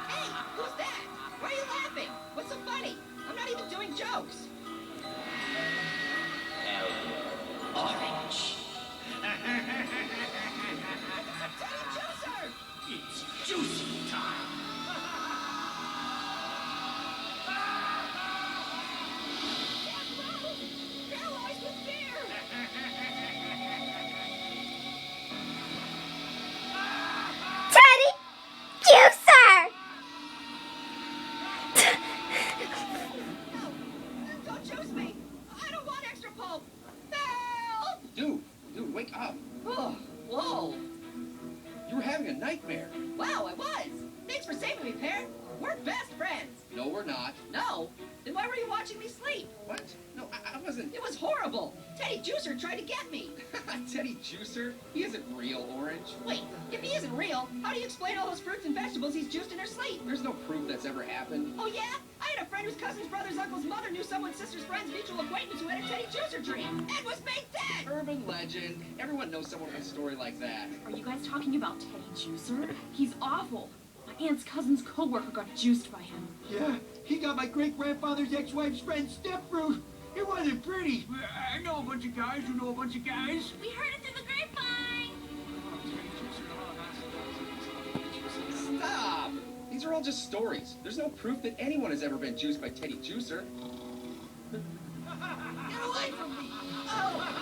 Hey, who's that? Why are you laughing? What's so funny? I'm not even doing jokes. Orange. Teddy Juicer! It's juicy time. Can't move! Paralyzed with fear! Teddy Juicer! No! Don't juice me! I don't want extra pulp! Help! Dude, wake up. Oh, whoa! You were having a nightmare. Wow, I was! Thanks for saving me, Parrot! We're best friends! No, we're not. No? Then why were you watching me sleep? What? No, I wasn't. It was horrible! Teddy Juicer tried to get me! Teddy Juicer? He isn't real, Orange. Wait, if he isn't real, how do you explain all those fruits and vegetables he's juiced in her sleep? There's no proof that's ever happened. Oh yeah? I had a friend whose cousin's brother's uncle's mother knew someone's sister's friend's mutual acquaintance who had a Teddy Juicer dream and was made dead! Urban legend. Everyone knows someone with a story like that. Are you guys talking about Teddy Juicer? He's awful. My aunt's cousin's coworker got juiced by him. Yeah, he got my great-grandfather's ex-wife's friend's stepfruit. It wasn't pretty. I know a bunch of guys who know a bunch of guys. We heard it through the grapevine. Stop! These are all just stories. There's no proof that anyone has ever been juiced by Teddy Juicer. Get away from me! Oh!